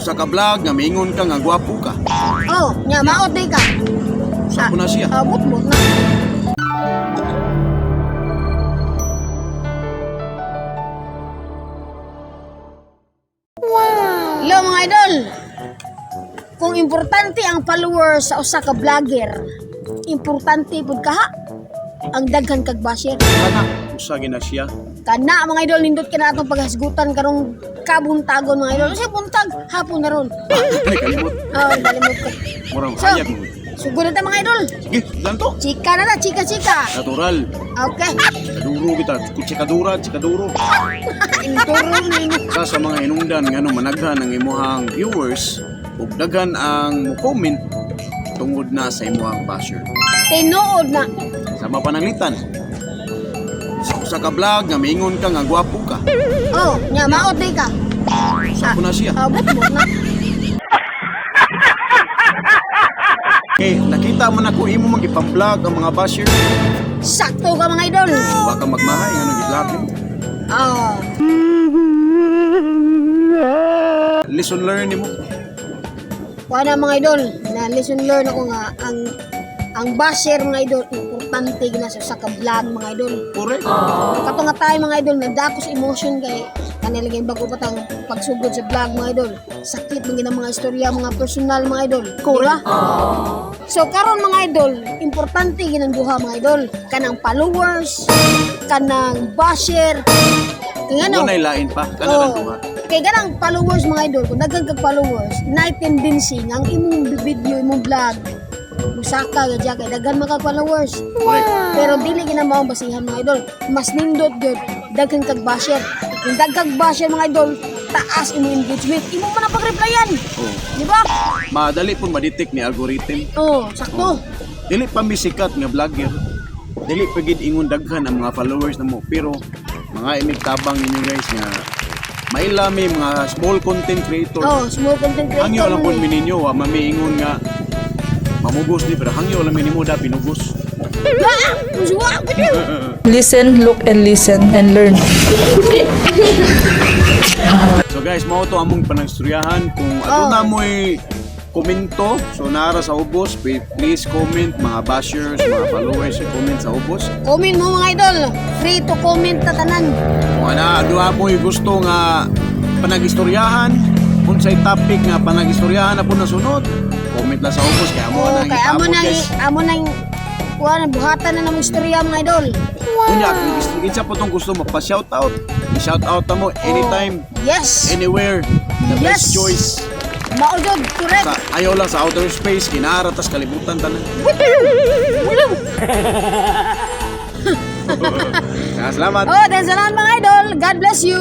usa ka vlog nga mingon ka nga gwapo ka. Oh, nya maot day ka. Sa na siya. Abot mo na. Wow. Hello mga idol. Kung importante ang followers sa usa ka vlogger, importante pud kaha ang daghan kag basher. Kana usa gina siya. Kana mga idol, nindot ka na atong paghasgutan karong kabuntagon mga idol. Kasi buntag hapon na ron. Ay kalimot. Oh, nalimot ko. Murang So, hayag mo. sugod na ta mga idol. Sige, ganto. Chika na, chika. Natural. Okay. Kaduro kita. Chikaduro. Inturo nino. Sa mga hinungdan ngano managhan ang imuhang viewers ug daghan ang comment tungod na sa imuhang basher. Tinuod na. Sama pananglitan. Sa ka vlog nga mingon ka nga gwapo ka. Oh, nya maot day ka. Ako na siya. Abot mo na. Okay, nakita mo na kung imo mag-ipang-vlog ang mga basher. Sakto ka mga idol. Baka magmahay ano gidlabi mo. Oh. Listen learn nimo. Wala mga idol, na lesson learn ako nga ang basher mga idol importante gina sa ka vlog mga idol. Correct. Kato nga tayo mga idol nagdako sa emotion kay kanilagay bago pa tang pagsugod sa vlog mga idol. Sakit ng ginang mga istorya mga personal mga idol. Correct. So karon mga idol, importante ginang duha mga idol. Kanang followers, kanang basher. Kaya ano? Ano lain pa? Kana lang duha. Kaya ganang followers mga idol, kung daghan kag followers, na tendency nga ang imong video, imong vlog, musaka, gadya, kay daghan mga followers. Correct. Pero dili gina mao basihan mga idol. Mas nindot gyud daghan kag basher. Kung daghan basher mga idol, taas imong engagement. Imo man ang pag-replyan. Oh. Di ba? Madali pong ma-detect ni algorithm. Oh, sakto. Dili pa mi sikat nga vlogger. Dili pa gid ingon daghan ang mga followers namo pero mga imigtabang ninyo guys nga mailami mga small content creator. Oh, small content creator. Hangyo lang man pud eh. mininyo wa mamiingon nga mamugos ni pero hangyo lang minimo da pinugos. Ah! Usuwa ko niyo. Listen, look, and listen, and learn. So guys, mao to among panagstoryahan kung ato na mo'y komento so nara sa ubos please comment mga bashers mga followers comment sa ubos Comment mo mga idol. Free to comment na tanan. kung ana duha mo'y gusto nga panagistoryahan unsay topic nga panagistoryahan na po nasunod comment lang sa ubos kaya mo Oh, na kay amo nang kuha buhatan na ng istorya mga idol. kunya kung kinsa po tong gusto mo pa shout out i-shout out ta mo anytime Yes. anywhere the best Yes. choice Maudod, correct. sa ayaw lang sa outer space kinara tas kalibutan tanan salamat Oh, dan salamat mga idol. God bless you.